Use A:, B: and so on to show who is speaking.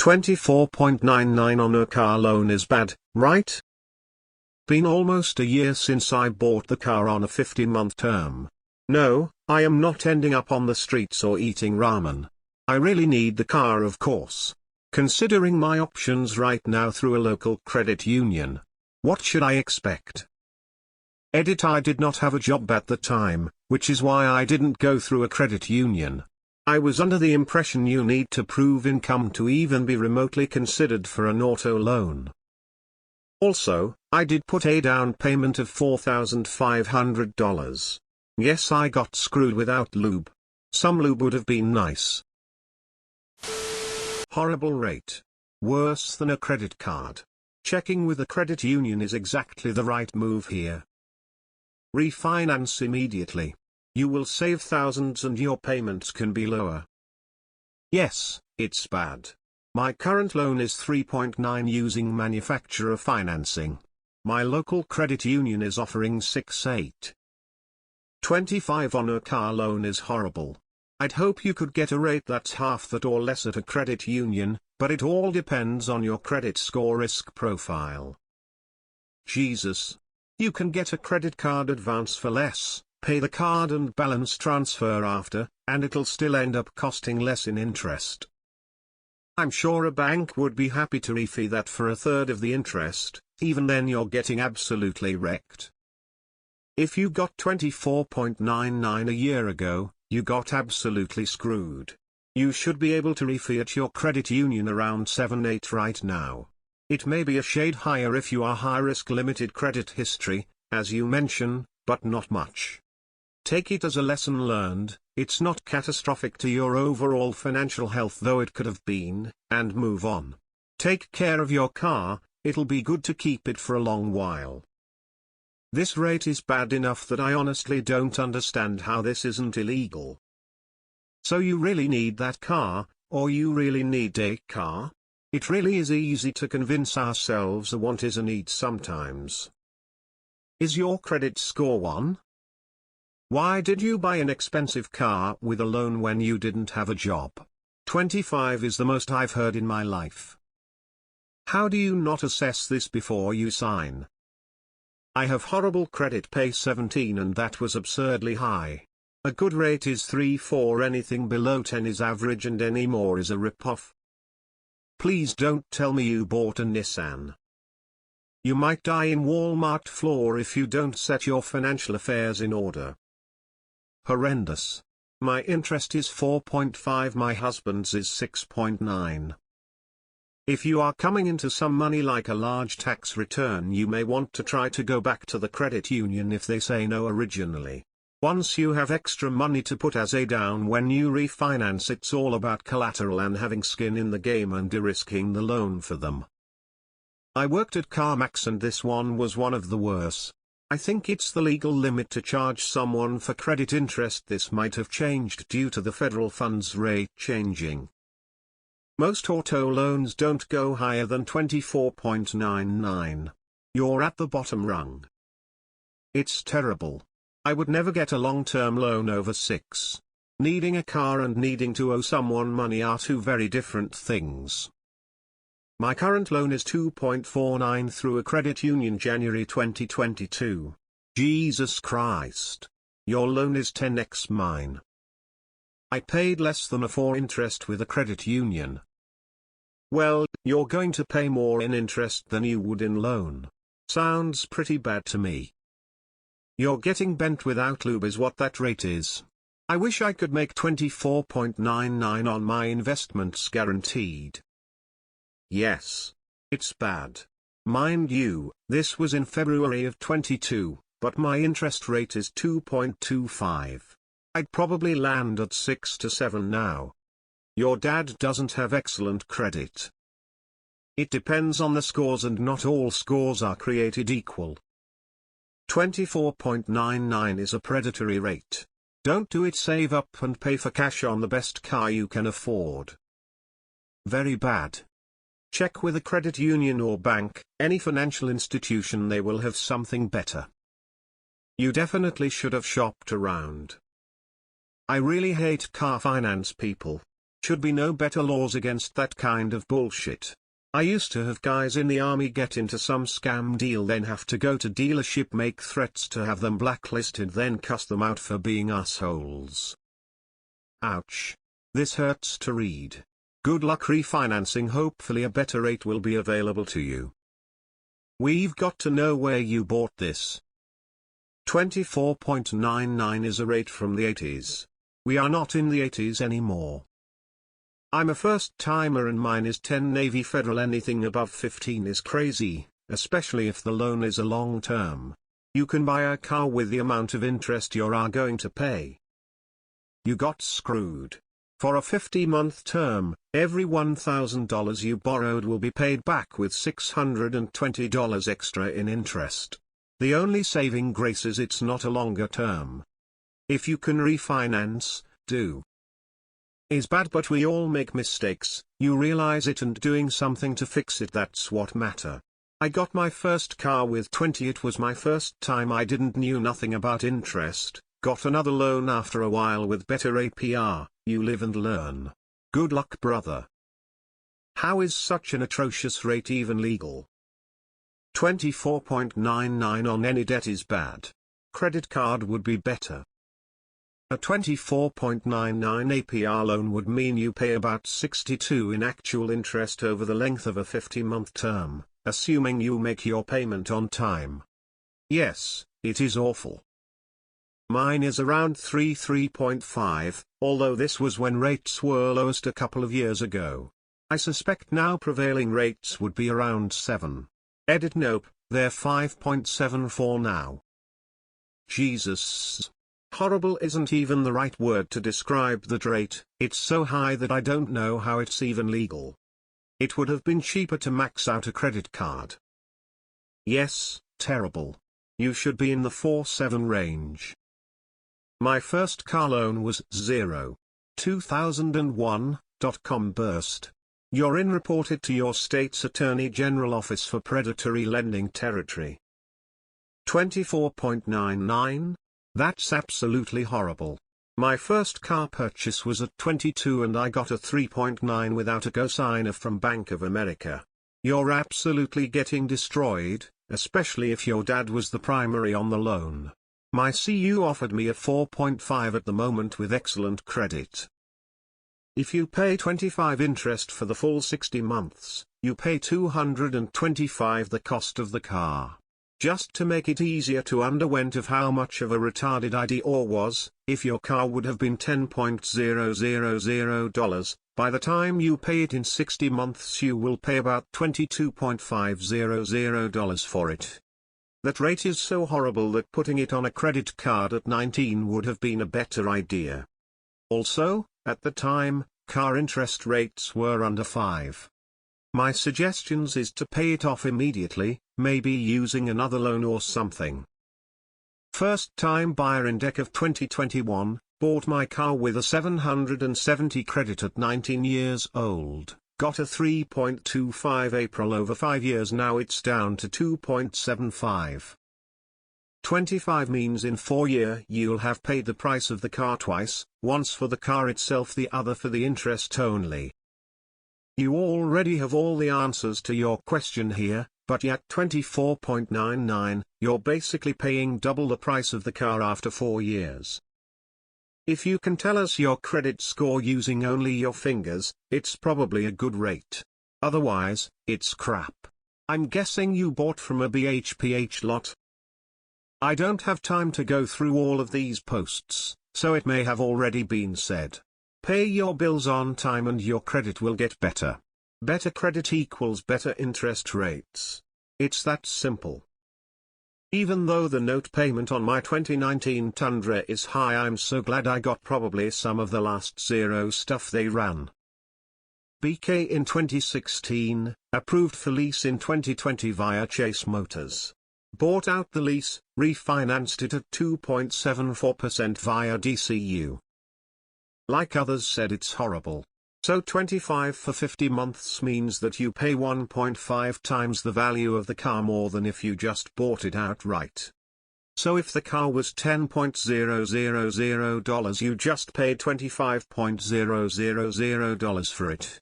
A: 24.99 on a car loan is bad, right? Been almost a year since I bought the car on a 15-month term. No, I am not ending up on the streets or eating ramen. I really need the car, of course. Considering my options right now through a local credit union. What should I expect? Edit: I did not have a job at the time, which is why I didn't go through a credit union. I was under the impression you need to prove income to even be remotely considered for an auto loan. Also, I did put a down payment of $4,500. Yes, I got screwed without lube. Some lube would have been nice. Horrible rate. Worse than a credit card. Checking with a credit union is exactly the right move here. Refinance immediately. You will save thousands and your payments can be lower. Yes, it's bad. My current loan is 3.9 using manufacturer financing. My local credit union is offering 6.825 on a car loan is horrible. I'd hope you could get a rate that's half that or less at a credit union, but it all depends on your credit score risk profile. Jesus. You can get a credit card advance for less, pay the card and balance transfer after, and it'll still end up costing less in interest. I'm sure a bank would be happy to refee that for a third of the interest, even then you're getting absolutely wrecked. If you got 24.99 a year ago, you got absolutely screwed. You should be able to refee at your credit union around 7.8 right now. It may be a shade higher if you are high-risk limited credit history, as you mention, but not much. Take it as a lesson learned. It's not catastrophic to your overall financial health, though it could have been, and move on. Take care of your car, it'll be good to keep it for a long while. This rate is bad enough that I honestly don't understand how this isn't illegal. So you really need that car, or you really need a car? It really is easy to convince ourselves a want is a need sometimes. Is your credit score 1? Why did you buy an expensive car with a loan when you didn't have a job? 25 is the most I've heard in my life. How do you not assess this before you sign? I have horrible credit, pay 17, and that was absurdly high. A good rate is 3-4, anything below 10 is average and any more is a rip-off. Please don't tell me you bought a Nissan. You might die in Walmart floor if you don't set your financial affairs in order. Horrendous. My interest is 4.5, my husband's is 6.9. If you are coming into some money like a large tax return, you may want to try to go back to the credit union if they say no originally. Once you have extra money to put as a down when you refinance, it's all about collateral and having skin in the game and de-risking the loan for them. I worked at CarMax and this one was one of the worst. I think it's the legal limit to charge someone for credit interest. This might have changed due to the federal funds rate changing. Most auto loans don't go higher than 24.99. You're at the bottom rung. It's terrible. I would never get a long-term loan over 6. Needing a car and needing to owe someone money are two very different things. My current loan is 2.49 through a credit union, January 2022. Jesus Christ. Your loan is 10x mine. I paid less than a 4 interest with a credit union. Well, you're going to pay more in interest than you would in loan. Sounds pretty bad to me. You're getting bent without lube is what that rate is. I wish I could make 24.99 on my investments guaranteed. Yes. It's bad. Mind you, this was in February of 22, but my interest rate is 2.25. I'd probably land at 6 to 7 now. Your dad doesn't have excellent credit. It depends on the scores and not all scores are created equal. 24.99 is a predatory rate. Don't do it. Save up and pay for cash on the best car you can afford. Very bad. Check with a credit union or bank, any financial institution, they will have something better. You definitely should have shopped around. I really hate car finance people. Should be no better laws against that kind of bullshit. I used to have guys in the army get into some scam deal, then have to go to dealership, make threats to have them blacklisted, then cuss them out for being assholes. Ouch. This hurts to read. Good luck refinancing. Hopefully a better rate will be available to you. We've got to know where you bought this. 24.99 is a rate from the 80s. We are not in the 80s anymore. I'm a first-timer and mine is 10 Navy Federal. Anything above 15 is crazy, especially if the loan is a long-term. You can buy a car with the amount of interest you are going to pay. You got screwed. For a 50-month term, every $1,000 you borrowed will be paid back with $620 extra in interest. The only saving grace is it's not a longer term. If you can refinance, do. Is bad, but we all make mistakes. You realize it and doing something to fix it, that's what matter. I got my first car with 20. It was my first time. I knew nothing about interest. Got another loan after a while with better APR. You live and learn. Good luck, brother. How is such an atrocious rate even legal? 24.99 on any debt is bad. Credit card would be better. A 24.99 APR loan would mean you pay about 62 in actual interest over the length of a 50-month term, assuming you make your payment on time. Yes, it is awful. Mine is around 3.5, although this was when rates were lowest a couple of years ago. I suspect now prevailing rates would be around 7. Edit nope, they're 5.74 now. Jesus. Horrible isn't even the right word to describe that rate. It's so high that I don't know how it's even legal. It would have been cheaper to max out a credit card. Yes, terrible. You should be in the 4-7 range. My first car loan was 0. 2001.com burst. You're in, reported to your state's Attorney General Office for predatory lending territory. 24.99? That's absolutely horrible. My first car purchase was at 22 and I got a 3.9 without a cosigner from Bank of America. You're absolutely getting destroyed, especially if your dad was the primary on the loan. My CU offered me a 4.5 at the moment with excellent credit. If you pay 25 interest for the full 60 months, you pay $225 the cost of the car. Just to make it easier to underwent of how much of a retarded ID or was, if your car would have been $10,000, by the time you pay it in 60 months you will pay about $22,500 for it. That rate is so horrible that putting it on a credit card at 19 would have been a better idea. Also, at the time, car interest rates were under 5. My suggestions is to pay it off immediately, maybe using another loan or something. First time buyer in Dec of 2021, bought my car with a 770 credit at 19 years old, got a 3.25 April. Over 5 years now it's down to 2.75. 25 means in 4 years you'll have paid the price of the car twice, once for the car itself, the other for the interest only. You already have all the answers to your question here, but yet 24.99, you're basically paying double the price of the car after 4 years. If you can tell us your credit score using only your fingers, it's probably a good rate. Otherwise, it's crap. I'm guessing you bought from a BHPH lot. I don't have time to go through all of these posts, so it may have already been said. Pay your bills on time and your credit will get better. Better credit equals better interest rates. It's that simple. Even though the note payment on my 2019 Tundra is high, I'm so glad I got probably some of the last zero stuff they ran. BK in 2016, approved for lease in 2020 via Chase Motors. Bought out the lease, refinanced it at 2.74% via DCU. Like others said, it's horrible. So 25 for 50 months means that you pay 1.5 times the value of the car more than if you just bought it outright. So if the car was $10,000, you just paid $25,000 for it.